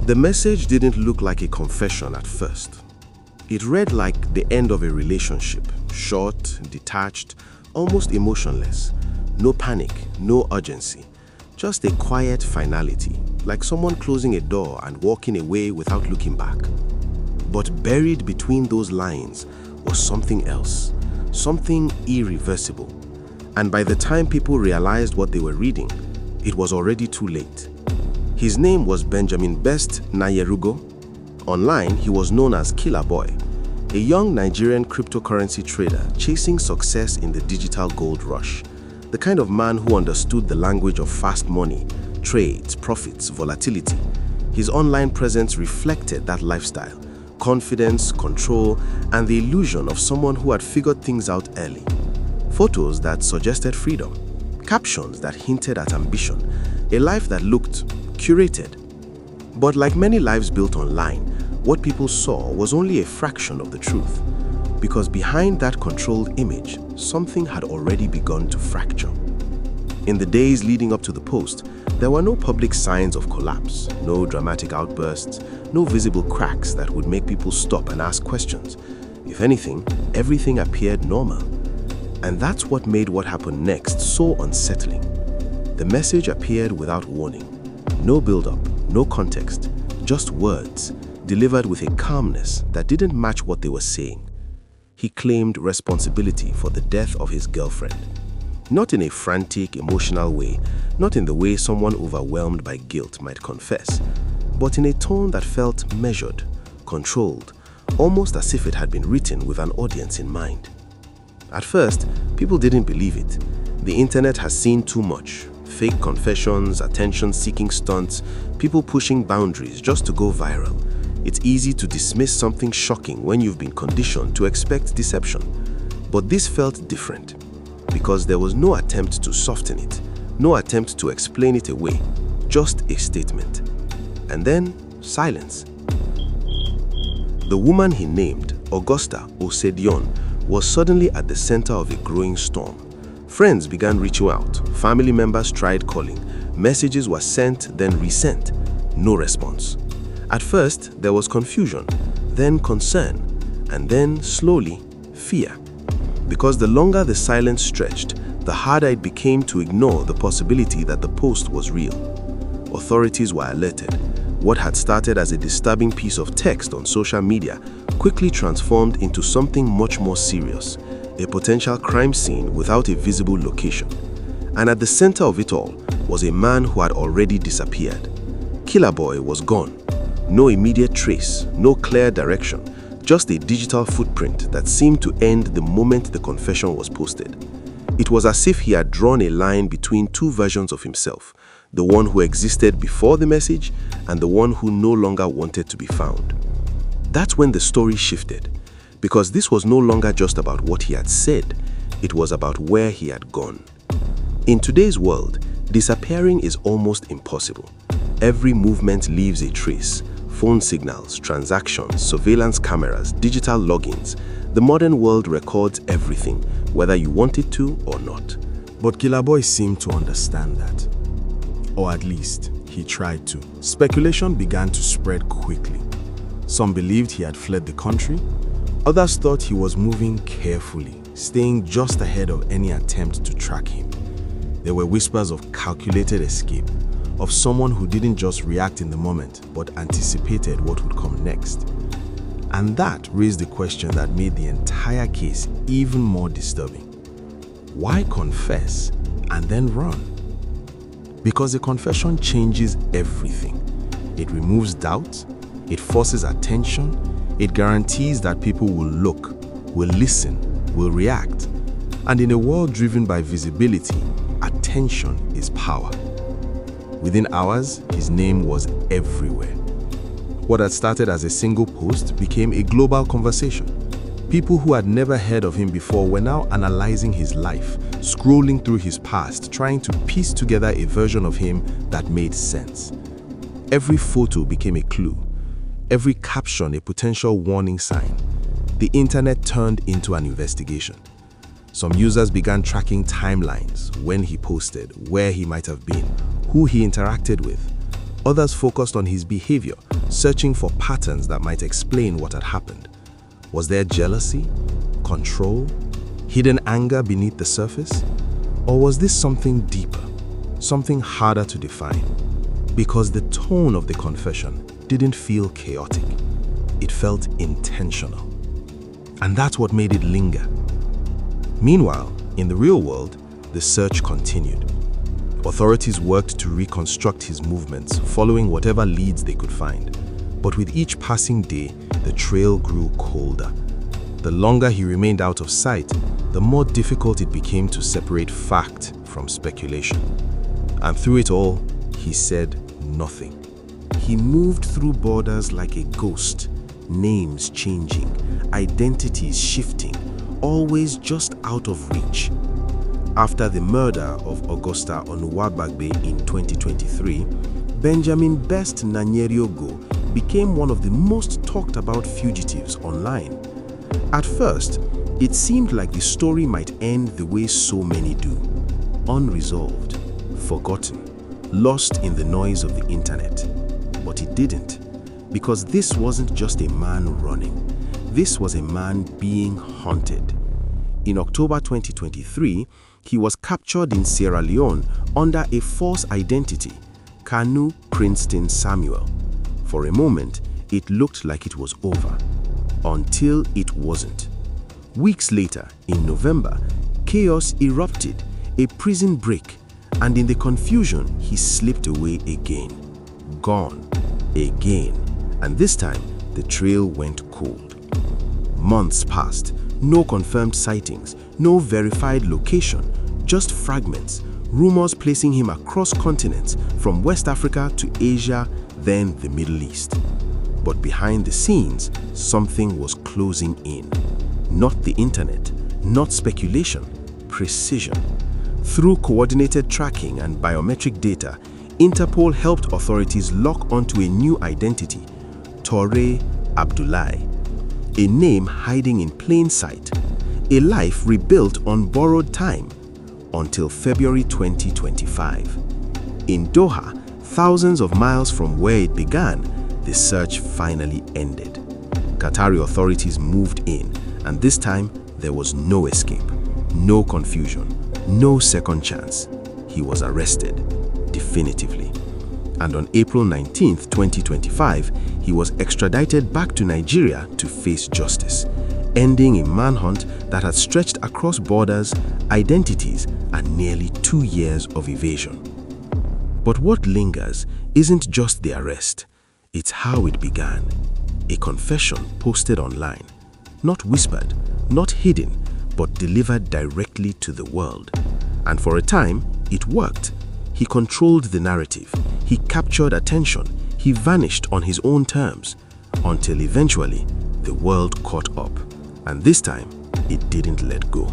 The message didn't look like a confession at first. It read like the end of a relationship, short, detached, almost emotionless. No panic, no urgency, just a quiet finality, like someone closing a door and walking away without looking back. But buried between those lines was something else, something irreversible. And by the time people realized what they were reading, it was already too late. His name was Benjamin Best Nayerugo. Online, he was known as Killaboi, a young Nigerian cryptocurrency trader chasing success in the digital gold rush. The kind of man who understood the language of fast money, trades, profits, volatility. His online presence reflected that lifestyle, confidence, control, and the illusion of someone who had figured things out early. Photos that suggested freedom, captions that hinted at ambition, a life that looked curated. But like many lives built online, what people saw was only a fraction of the truth, because behind that controlled image, something had already begun to fracture. In the days leading up to the post, there were no public signs of collapse, no dramatic outbursts, no visible cracks that would make people stop and ask questions. If anything, everything appeared normal. And that's what made what happened next so unsettling. The message appeared without warning. No build-up, no context, just words, delivered with a calmness that didn't match what they were saying. He claimed responsibility for the death of his girlfriend. Not in a frantic, emotional way, not in the way someone overwhelmed by guilt might confess, but in a tone that felt measured, controlled, almost as if it had been written with an audience in mind. At first, people didn't believe it. The internet has seen too much. Fake confessions, attention-seeking stunts, people pushing boundaries just to go viral. It's easy to dismiss something shocking when you've been conditioned to expect deception. But this felt different, because there was no attempt to soften it, no attempt to explain it away, just a statement. And then, silence. The woman he named, Augusta Osedion, was suddenly at the center of a growing storm. Friends began reaching out, family members tried calling, messages were sent, then resent. No response. At first, there was confusion, then concern, and then, slowly, fear. Because the longer the silence stretched, the harder it became to ignore the possibility that the post was real. Authorities were alerted. What had started as a disturbing piece of text on social media quickly transformed into something much more serious, a potential crime scene without a visible location. And at the center of it all was a man who had already disappeared. Killaboi was gone. No immediate trace, no clear direction, just a digital footprint that seemed to end the moment the confession was posted. It was as if he had drawn a line between two versions of himself, the one who existed before the message and the one who no longer wanted to be found. That's when the story shifted, because this was no longer just about what he had said, it was about where he had gone. In today's world, disappearing is almost impossible. Every movement leaves a trace. Phone signals, transactions, surveillance cameras, digital logins. The modern world records everything, whether you want it to or not. But Killaboi seemed to understand that. Or at least, he tried to. Speculation began to spread quickly. Some believed he had fled the country. Others thought he was moving carefully, staying just ahead of any attempt to track him. There were whispers of calculated escape, of someone who didn't just react in the moment, but anticipated what would come next. And that raised the question that made the entire case even more disturbing. Why confess and then run? Because the confession changes everything. It removes doubt, it forces attention, it guarantees that people will look, will listen, will react. And in a world driven by visibility, attention is power. Within hours, his name was everywhere. What had started as a single post became a global conversation. People who had never heard of him before were now analyzing his life, scrolling through his past, trying to piece together a version of him that made sense. Every photo became a clue, every caption a potential warning sign. The internet turned into an investigation. Some users began tracking timelines, when he posted, where he might have been, who he interacted with. Others focused on his behavior, searching for patterns that might explain what had happened. Was there jealousy, control, hidden anger beneath the surface? Or was this something deeper, something harder to define? Because the tone of the confession didn't feel chaotic. It felt intentional. And that's what made it linger. Meanwhile, in the real world, the search continued. Authorities worked to reconstruct his movements, following whatever leads they could find. But with each passing day, the trail grew colder. The longer he remained out of sight, the more difficult it became to separate fact from speculation. And through it all, he said nothing. He moved through borders like a ghost, names changing, identities shifting, always just out of reach. After the murder of Augusta Onuwabagbe in 2023, Benjamin Best Nanyeriogo became one of the most talked about fugitives online. At first, it seemed like the story might end the way so many do, unresolved, forgotten, lost in the noise of the internet. But it didn't, because this wasn't just a man running. This was a man being hunted. In October 2023, he was captured in Sierra Leone under a false identity, Kanu Princeton Samuel. For a moment, it looked like it was over, until it wasn't. Weeks later, in November, chaos erupted, a prison break, and in the confusion, he slipped away again. Gone, again, and this time, the trail went cold. Months passed, no confirmed sightings, no verified location, just fragments, rumors placing him across continents, from West Africa to Asia, then the Middle East. But behind the scenes, something was closing in. Not the internet, not speculation, precision. Through coordinated tracking and biometric data, Interpol helped authorities lock onto a new identity, Toure Abdoulaye, a name hiding in plain sight, a life rebuilt on borrowed time, until February 2025. In Doha, thousands of miles from where it began, the search finally ended. Qatari authorities moved in, and this time there was no escape, no confusion, no second chance. He was arrested, definitively. And on April 19, 2025, he was extradited back to Nigeria to face justice, ending a manhunt that had stretched across borders, identities, and nearly 2 years of evasion. But what lingers isn't just the arrest, it's how it began. A confession posted online, not whispered, not hidden, but delivered directly to the world. And for a time, it worked. He controlled the narrative, he captured attention, he vanished on his own terms, until eventually the world caught up. And this time, it didn't let go.